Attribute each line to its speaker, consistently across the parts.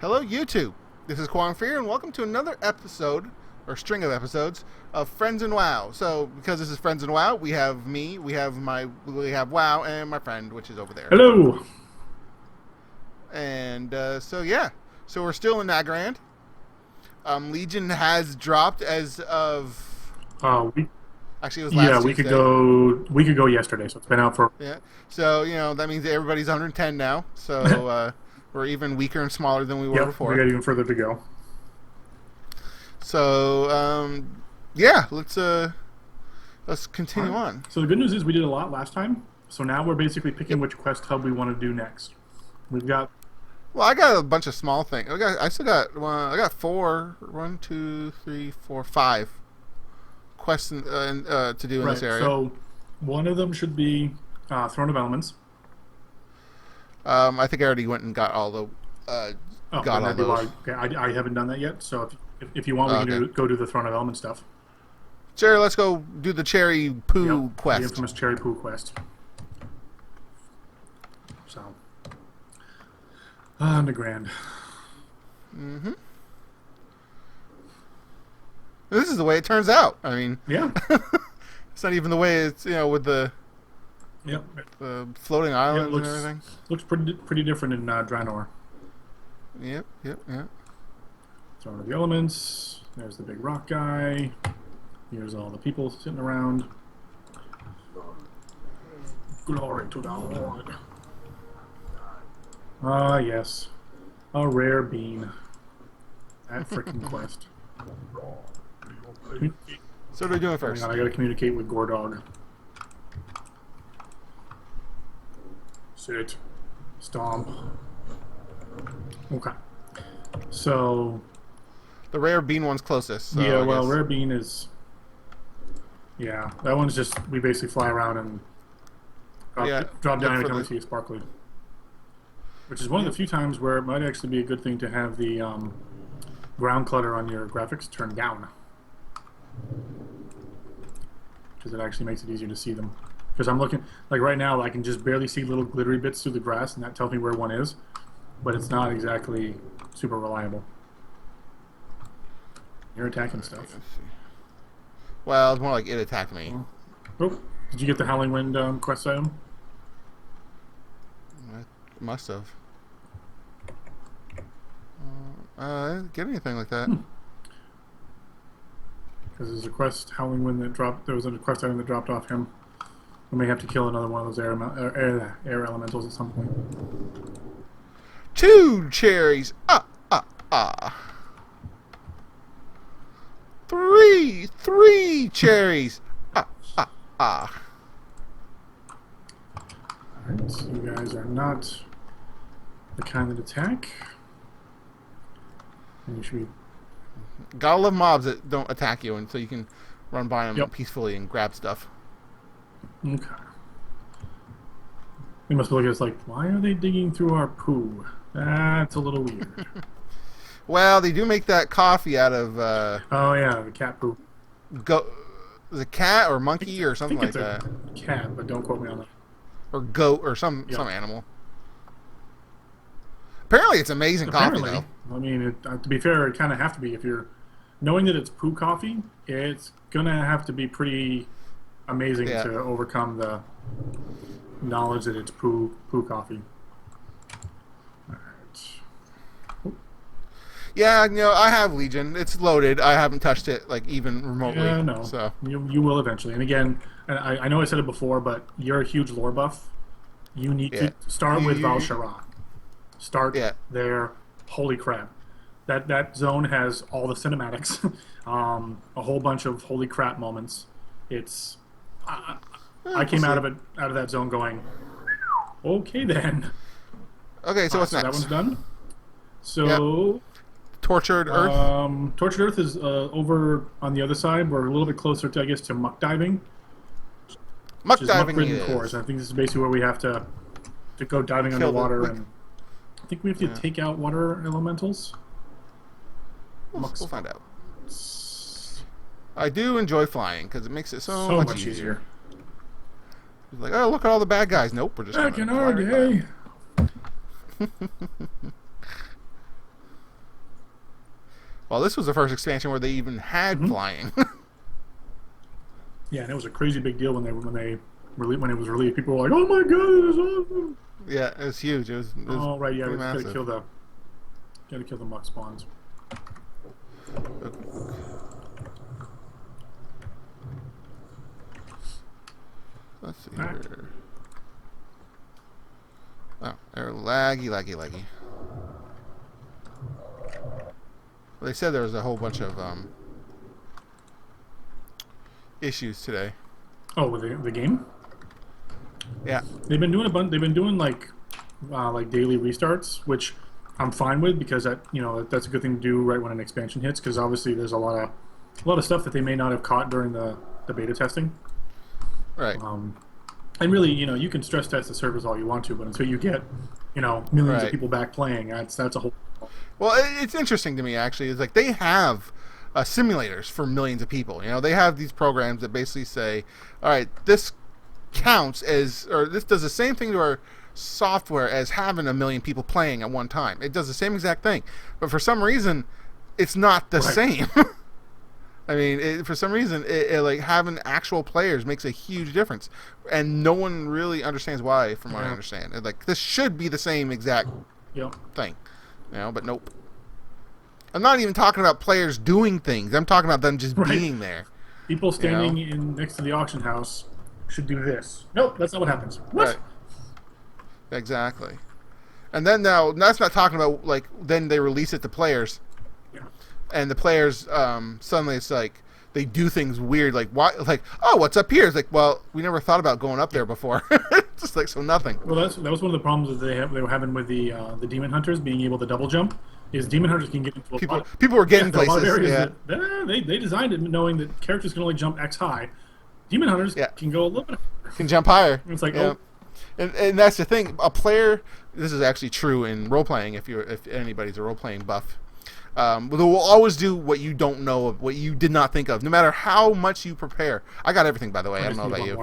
Speaker 1: Hello, YouTube. This is Kwang Fear, and welcome to another episode, or string of episodes, of Friends in WoW. So, because this is Friends in WoW, we have me, we have WoW, and my friend, which is over there.
Speaker 2: Hello.
Speaker 1: And so we're still in Nagrand. Legion has dropped as of actually it was last
Speaker 2: we
Speaker 1: Tuesday.
Speaker 2: we could go yesterday, so it's been out for
Speaker 1: So that means that everybody's 110 now. So we're even weaker and smaller than we were before.
Speaker 2: We got even further to go.
Speaker 1: So let's continue on.
Speaker 2: So the good news is we did a lot last time. So now we're basically picking which quest hub we want to do next. We've got.
Speaker 1: Well, I got a bunch of small things. I got five quests to do in this area.
Speaker 2: So one of them should be Throne of Elements.
Speaker 1: I think I already went and got all the got all those.
Speaker 2: Okay, I haven't done that yet. So if you want, we can go do the Throne of Elements stuff.
Speaker 1: Sure, let's go do the Cherry Poo quest.
Speaker 2: The infamous Cherry Poo quest. So. Underground.
Speaker 1: Mm-hmm. This is the way it turns out. I mean,
Speaker 2: yeah.
Speaker 1: It's not even the way it's with the floating islands and everything.
Speaker 2: Looks pretty different in Draenor.
Speaker 1: Yep.
Speaker 2: Throne of the Elements. There's the big rock guy. Here's all the people sitting around. Glory to the Lord. Ah, yes. A rare bean. That freaking quest.
Speaker 1: So what are we doing first?
Speaker 2: I gotta communicate with Gordog. Sit. Stomp. Okay. So...
Speaker 1: The rare bean one's closest. So
Speaker 2: yeah, well, rare bean is... Yeah, that one's just... We basically fly around and drop down every time we see a sparkly. Which is one of the few times where it might actually be a good thing to have the ground clutter on your graphics turned down. Because it actually makes it easier to see them. Because I'm looking, like right now, I can just barely see little glittery bits through the grass, and that tells me where one is. But it's not exactly super reliable. You're attacking stuff.
Speaker 1: Well, it's more like it attacked me.
Speaker 2: Oh, did you get the Howling Wind quest item?
Speaker 1: I must have. I didn't get anything like that.
Speaker 2: Because there's a quest, Howling Wind, that dropped. There was a quest item that dropped off him. We may have to kill another one of those air elementals at some point.
Speaker 1: 2 cherries. 3 cherries.
Speaker 2: Alright, so you guys are not the kind that attack. And you should be...
Speaker 1: Gotta love mobs that don't attack you, and so you can run by them peacefully and grab stuff.
Speaker 2: Okay. They must be looking at us like, why are they digging through our poo? That's a little weird.
Speaker 1: Well, they do make that coffee out of...
Speaker 2: oh yeah, the cat poo.
Speaker 1: The cat or monkey or something like that.
Speaker 2: Cat, but don't quote me on that.
Speaker 1: Or goat or some animal. Apparently, it's amazing coffee, though.
Speaker 2: I mean, to be fair, it kind of have to be. If you're knowing that it's poo coffee, it's gonna have to be pretty amazing to overcome the knowledge that it's poo coffee. All right.
Speaker 1: Yeah, I have Legion. It's loaded. I haven't touched it even remotely.
Speaker 2: Yeah, no.
Speaker 1: So
Speaker 2: you will eventually. And again, I know I said it before, but you're a huge lore buff. You need to start with Val'sharah. Start there. Holy crap. That zone has all the cinematics. A whole bunch of holy crap moments. It's... I came out of that zone going, okay then.
Speaker 1: Okay, so what's next?
Speaker 2: That one's done. So...
Speaker 1: Tortured Earth?
Speaker 2: Tortured Earth is over on the other side. We're a little bit closer to, I guess, to muck diving.
Speaker 1: Muck diving is.
Speaker 2: Cores. I think this is basically where we have to go diving underwater, and I think we have to take out water elementals.
Speaker 1: We'll find out. I do enjoy flying because it makes it so much easier. It's like, oh, look at all the bad guys. Nope, we're just
Speaker 2: back in our day.
Speaker 1: Well, this was the first expansion where they even had flying.
Speaker 2: Yeah, and it was a crazy big deal when it was released. People were like, "Oh my god, this is awesome!"
Speaker 1: Yeah, it was huge. It was
Speaker 2: oh right, yeah, we
Speaker 1: massive.
Speaker 2: gotta kill the muck spawns.
Speaker 1: Let's see here. Oh, they're laggy. Well, they said there was a whole bunch of issues today.
Speaker 2: Oh, with the game?
Speaker 1: Yeah,
Speaker 2: they've been doing They've been doing like daily restarts, which I'm fine with because that's a good thing to do right when an expansion hits. Because obviously there's a lot of stuff that they may not have caught during the beta testing.
Speaker 1: right.
Speaker 2: And really, you can stress test the servers all you want to, but until you get millions of people back playing, that's a whole.
Speaker 1: Well, it's interesting to me actually. It's like they have simulators for millions of people. They have these programs that basically say, all right, this counts as, or this does the same thing to our software as having a million people playing at one time. It does the same exact thing, but for some reason, it's not the same. I mean, for some reason, like having actual players makes a huge difference, and no one really understands why. From what I understand, like this should be the same exact thing, but nope. I'm not even talking about players doing things. I'm talking about them just being there.
Speaker 2: People standing in next to the auction house should do this. Nope, that's not what happens. What?
Speaker 1: Right. Exactly. And then now, that's not talking about like then they release it to players. And the players suddenly it's like they do things weird, like why? Like, oh, what's up here? It's like, well, we never thought about going up there before. Just like so nothing.
Speaker 2: Well, that was one of the problems that they were having with the demon hunters being able to double jump. Is demon hunters can get into
Speaker 1: people were getting places.
Speaker 2: A lot of areas they designed it knowing that characters can only jump X high. Demon hunters can go a little bit.
Speaker 1: Can jump higher.
Speaker 2: It's like
Speaker 1: and that's the thing. A player. This is actually true in role playing. If anybody's a role playing buff. They will always do what you don't know of, what you did not think of, no matter how much you prepare. I got everything, by the way. I don't know about you.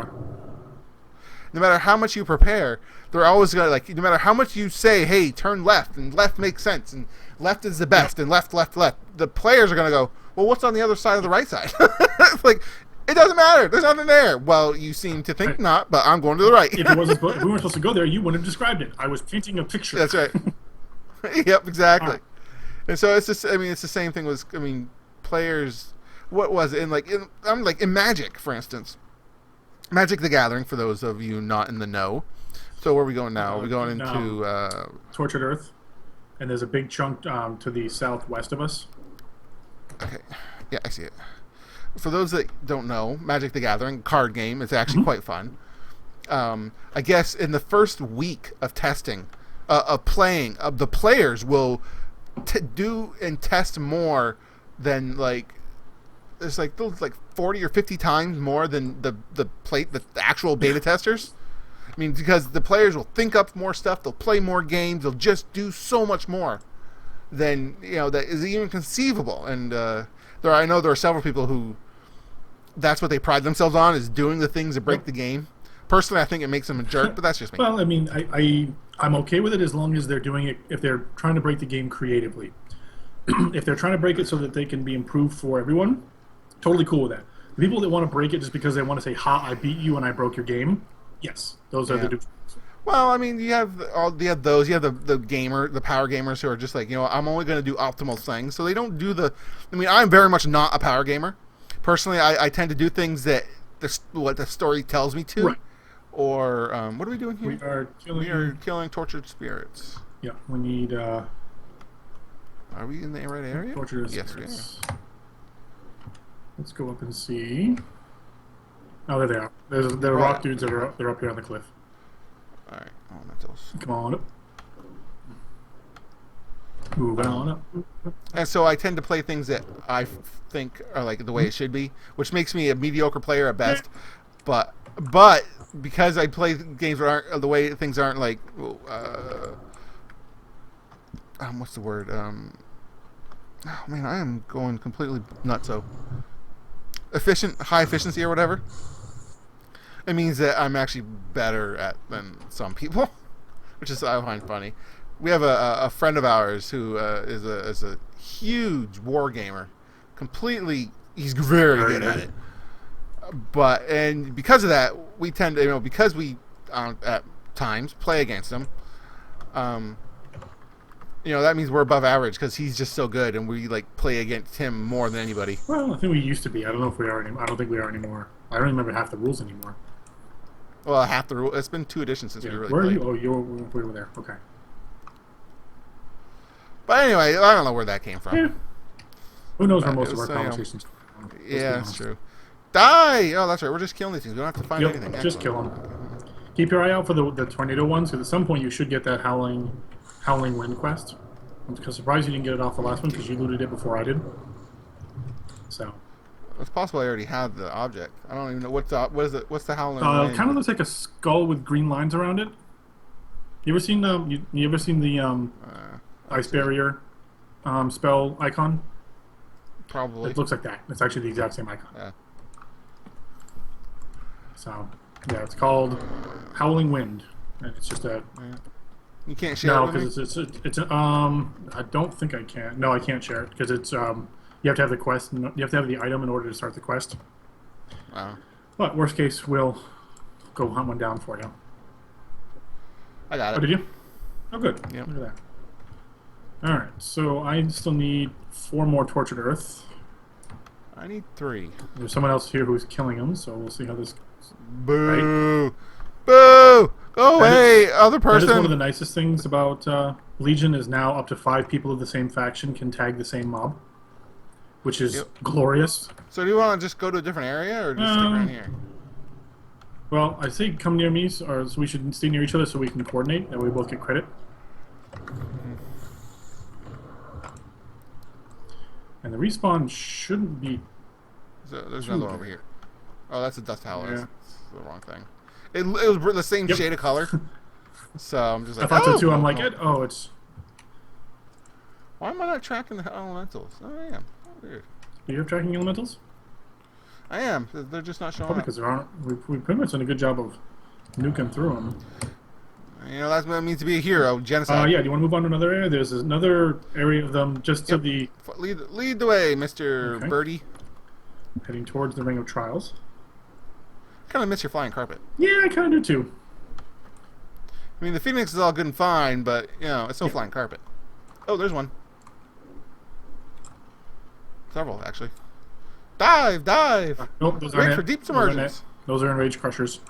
Speaker 1: No matter how much you prepare, they're always going to, no matter how much you say, hey, turn left, and left makes sense, and left is the best, and left. The players are going to go, well, what's on the other side of the right side? It's like, it doesn't matter. There's nothing there. Well, you seem to think not, but I'm going to the right.
Speaker 2: If we weren't supposed to go there, you wouldn't have described it. I was painting a picture.
Speaker 1: That's right. Yep, exactly. And so it's just, it's the same thing with, players, what was it? In Magic, for instance. Magic the Gathering, for those of you not in the know. So where are we going now? Are we going into...
Speaker 2: Tortured Earth. And there's a big chunk to the southwest of us.
Speaker 1: Okay. Yeah, I see it. For those that don't know, Magic the Gathering, card game, it's actually quite fun. I guess in the first week of testing, of playing, the players will... do and test more than there's 40 or 50 times more than the actual beta testers. I mean, because the players will think up more stuff, they'll play more games, they'll just do so much more than that is even conceivable. And I know there are several people who that's what they pride themselves on, is doing the things that break the game. Personally, I think it makes them a jerk, but that's just me.
Speaker 2: Well, I'm okay with it as long as they're doing it, if they're trying to break the game creatively. If they're trying to break it so that they can be improved for everyone, totally cool with that. The people that want to break it just because they want to say, ha, I beat you and I broke your game, yes, those are the dudes.
Speaker 1: Well, you have those. You have the power gamers who are just like, I'm only going to do optimal things. So they don't do I'm very much not a power gamer. Personally, I tend to do things that what the story tells me to.
Speaker 2: Right.
Speaker 1: Or, what are we doing here?
Speaker 2: We are
Speaker 1: killing tortured spirits.
Speaker 2: Yeah, we need,
Speaker 1: Are we in the right area?
Speaker 2: Tortured spirits. We are. Let's go up and see. Oh, there they are. There are rock dudes that are up here on the cliff.
Speaker 1: Alright, that's those.
Speaker 2: Come on up. Moving on up.
Speaker 1: And so I tend to play things that I think are the way it should be, which makes me a mediocre player at best. But because I play games that aren't the way things aren't what's the word? Oh man, I am going completely nutso. High efficiency or whatever. It means that I'm actually better at than some people, which is I find funny. we have a friend of ours who is a huge war gamer. Completely, he's very good at it. And because of that, we tend to, because we at times play against him. That means we're above average because he's just so good, and we play against him more than anybody.
Speaker 2: Well, I think we used to be. I don't know if we are anymore. I don't think we are anymore. I don't remember half the rules anymore.
Speaker 1: Well, half the rule. It's been 2 editions since we really
Speaker 2: Where
Speaker 1: played.
Speaker 2: are you? Oh, we were there. Okay.
Speaker 1: But anyway, I don't know where that came from.
Speaker 2: Yeah. Who knows where most of our conversations come from?
Speaker 1: Yeah, that's true. Die! Oh, that's right. We're just killing these things. We don't have to find anything.
Speaker 2: Just kill them. Keep your eye out for the tornado ones, because at some point you should get that Howling Wind quest. I'm surprised you didn't get it off the last one, because you looted it before I did. So.
Speaker 1: It's possible I already have the object. I don't even know what's the Howling Wind?
Speaker 2: It kind of looks like a skull with green lines around it. You ever seen the ice barrier spell icon?
Speaker 1: Probably.
Speaker 2: It looks like that. It's actually the exact same icon.
Speaker 1: Yeah.
Speaker 2: So, yeah, it's called Howling Wind, and it's just a.
Speaker 1: Yeah. You can't share it with me?
Speaker 2: No, because it's I don't think I can. No, I can't share it because it's you have to have the quest. You have to have the item in order to start the quest.
Speaker 1: Wow.
Speaker 2: But worst case, we'll go hunt one down for you.
Speaker 1: I got it.
Speaker 2: Oh, did you? Oh, good.
Speaker 1: Yep.
Speaker 2: Look at that. All right, so I still need 4 more tortured earth.
Speaker 1: I need 3.
Speaker 2: There's someone else here who's killing them, so we'll see how this goes.
Speaker 1: Boo! Right? Boo! Go away, other person!
Speaker 2: That is one of the nicest things about Legion is now up to 5 people of the same faction can tag the same mob, which is glorious.
Speaker 1: So do you want to just go to a different area, or just stick around here?
Speaker 2: Well, I say come near me, so we should stay near each other so we can coordinate, and we both get credit. And the respawn shouldn't be.
Speaker 1: There's another one over here. Oh, that's a dust howler. Yeah. That's the wrong thing. It was the same shade of color. So I'm just like,
Speaker 2: I thought so too. I'm like, it's.
Speaker 1: Why am I not tracking the elementals? Oh, I am. Weird.
Speaker 2: Are you tracking elementals?
Speaker 1: I am. They're just not showing
Speaker 2: Probably
Speaker 1: up.
Speaker 2: because there aren't. We pretty much done a good job of nuking through them.
Speaker 1: That's what it means to be a hero. Genocide.
Speaker 2: Yeah. Do you want to move on to another area? There's another area of them just to the.
Speaker 1: Lead the way, Mr. Birdie.
Speaker 2: Heading towards the Ring of Trials.
Speaker 1: Kind of miss your flying carpet.
Speaker 2: Yeah, I kind of do too.
Speaker 1: I mean, the Phoenix is all good and fine, but it's no flying carpet. Oh, there's one. Several, actually. Dive!
Speaker 2: Nope, those
Speaker 1: Wait for deep submersions.
Speaker 2: Those are Enrage Crushers.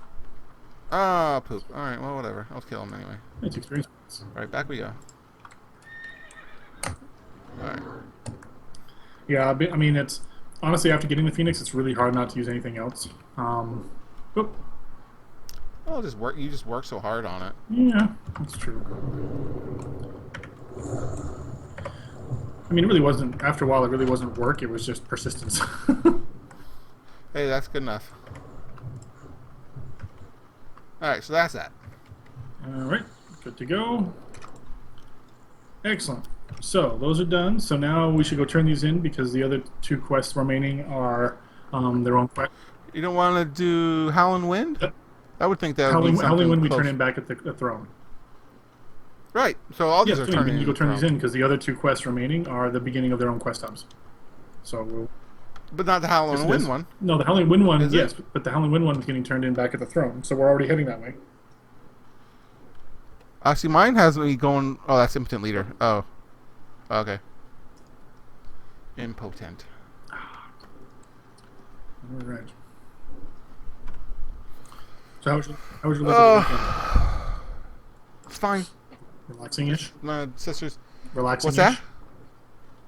Speaker 1: Ah, poop. Alright, well, whatever. I'll kill them anyway.
Speaker 2: It's experience points.
Speaker 1: Alright, back we go. Alright.
Speaker 2: Yeah, I mean, it's... Honestly, after getting the Phoenix, it's really hard not to use anything else. Oop.
Speaker 1: Well, you just work so hard on it.
Speaker 2: Yeah, that's true. I mean, it really wasn't... After a while, it really wasn't work. It was just persistence.
Speaker 1: Hey, that's good enough. Alright, so that's that.
Speaker 2: Alright, good to go. Excellent. So, those are done. So now we should go turn these in because the other 2 quests remaining are their own quest.
Speaker 1: You don't want to do Howling Wind?
Speaker 2: Yep.
Speaker 1: I would think that
Speaker 2: Howling
Speaker 1: would be something
Speaker 2: Wind we
Speaker 1: close.
Speaker 2: turn in back at the throne.
Speaker 1: Right. So all these are turning in.
Speaker 2: You go turn these in because the other 2 quests remaining are the beginning of their own quest hubs. So we'll...
Speaker 1: But not the Howling Wind one.
Speaker 2: No, the Howling Wind one,
Speaker 1: yes,
Speaker 2: but the Howling Wind one is getting turned in back at the throne. So we're already heading that way.
Speaker 1: See, mine has me going... Oh, that's Impotent Leader. Oh. Okay. Impotent.
Speaker 2: All right. So how was your weekend?
Speaker 1: It's fine.
Speaker 2: Relaxing-ish?
Speaker 1: My sister's...
Speaker 2: Relaxing-ish?
Speaker 1: What's that?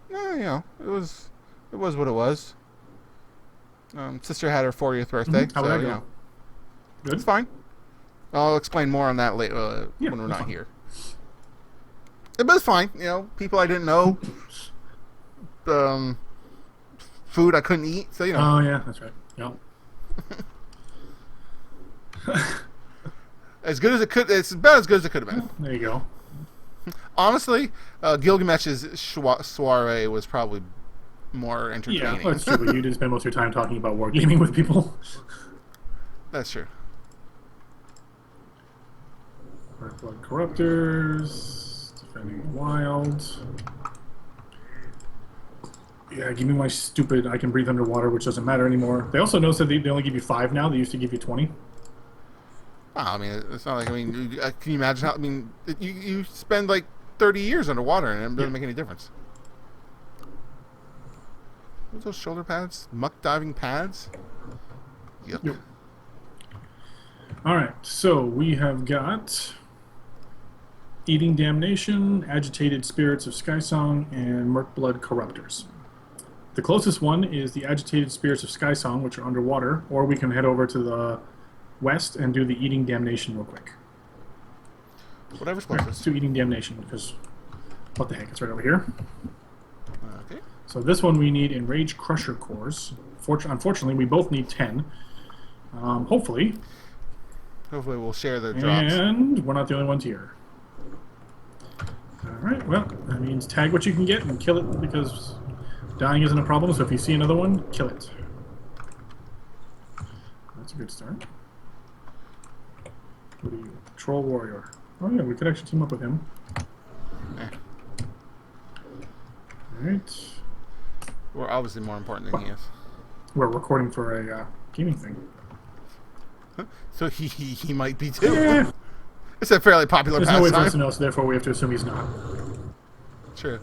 Speaker 1: No, it was what it was. Sister had her 40th birthday.
Speaker 2: How would that go? Good?
Speaker 1: It's fine. I'll explain more on that later when we're not here. It was fine. People I didn't know. Food I couldn't eat. So
Speaker 2: Oh yeah, that's right. Yep.
Speaker 1: As good as it could. It's about as good as it could have been.
Speaker 2: There you go.
Speaker 1: Honestly, Gilgamesh's soiree was probably more entertaining.
Speaker 2: Yeah, that's true. But you did spend most of your time talking about wargaming with people.
Speaker 1: That's true.
Speaker 2: Blood Corruptors, Defending wild. Yeah, give me my stupid I can breathe underwater, which doesn't matter anymore. They also noticed that they only give you 5 now. They used to give you 20.
Speaker 1: I mean, it's not like, I mean, can you imagine how, I mean, you spend like 30 years underwater and it doesn't make any difference. What's those shoulder pads? Muck diving pads? Yep.
Speaker 2: Alright, so we have got Eating Damnation, Agitated Spirits of Skysong, and Murkblood Corruptors. The closest one is the Agitated Spirits of Skysong, which are underwater, or we can head over to the west and do the Eating Damnation real quick.
Speaker 1: Whatever's closest.
Speaker 2: Let's do Eating Damnation, because what the heck, it's right over here.
Speaker 1: Okay.
Speaker 2: So this one we need Enraged Crusher cores. Unfortunately, we both need 10. Hopefully
Speaker 1: we'll share the drops.
Speaker 2: And we're not the only ones here. Alright, well, that means tag what you can get and kill it, because dying isn't a problem, so if you see another one, kill it. That's a good start. What are you? Troll Warrior. Oh yeah, we could actually team up with him. Alright.
Speaker 1: We're obviously more important than he is.
Speaker 2: We're recording for a gaming thing.
Speaker 1: So he might be too.
Speaker 2: Yeah.
Speaker 1: It's a fairly popular
Speaker 2: There's no way for us
Speaker 1: pastime.
Speaker 2: to know, so therefore we have to assume he's not.
Speaker 1: True.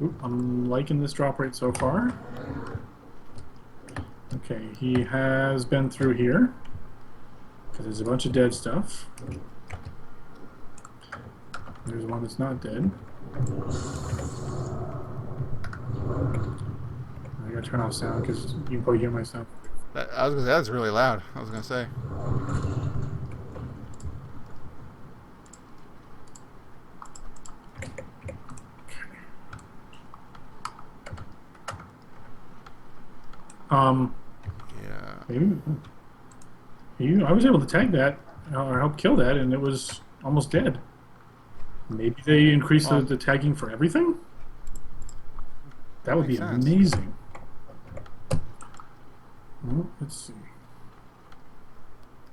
Speaker 2: Ooh, I'm liking this drop rate so far. Okay, he has been through here. Because there's a bunch of dead stuff. There's one that's not dead. I gotta turn off sound because you can probably hear my sound.
Speaker 1: I was gonna say, that's really loud. I was gonna say. Yeah.
Speaker 2: Maybe I was able to tag that or help kill that, and it was almost dead. Maybe they increased the tagging for everything. That would be amazing. Well, let's see.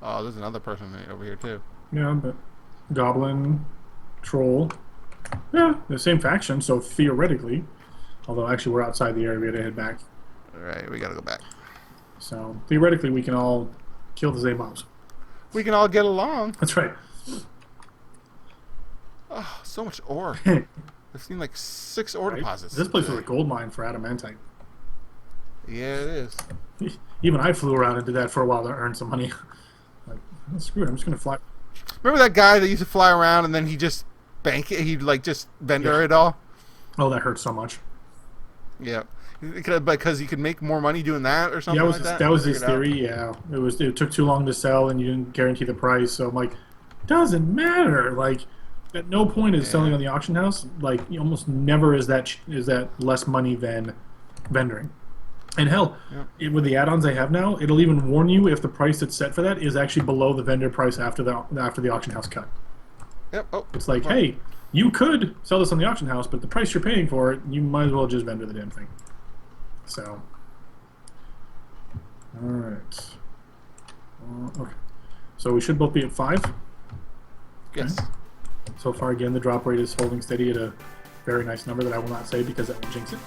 Speaker 1: Oh, there's another person over here too.
Speaker 2: Yeah, but Goblin, Troll. Yeah, the same faction, so theoretically. Although actually we're outside the area, we gotta head back.
Speaker 1: Alright, we gotta go back.
Speaker 2: So theoretically we can all kill the same mobs.
Speaker 1: We can all get along.
Speaker 2: That's right.
Speaker 1: Oh, so much ore. I've seen like 6 ore deposits.
Speaker 2: This place was a gold mine for adamantite.
Speaker 1: Yeah, it is.
Speaker 2: Even I flew around and did that for a while to earn some money. Like, oh, screw it, I'm just gonna fly.
Speaker 1: Remember that guy that used to fly around and then he just bank it? He'd like just vendor it all?
Speaker 2: Oh, that hurts so much.
Speaker 1: Yeah. Because he could make more money doing that or something like that?
Speaker 2: That was his theory, yeah. It took too long to sell and you didn't guarantee the price, so I'm like, doesn't matter. Like, at no point is selling on the auction house, like, almost never is that less money than vendoring. And hell, with the add-ons they have now, it'll even warn you if the price that's set for that is actually below the vendor price after the auction house cut.
Speaker 1: Yep. Oh,
Speaker 2: it's like, hey, you could sell this on the auction house, but the price you're paying for it, you might as well just vendor the damn thing. So, all right. Okay. So we should both be at 5.
Speaker 1: yes.
Speaker 2: Okay. So far, again, the drop rate is holding steady at a very nice number that I will not say because that will jinx it.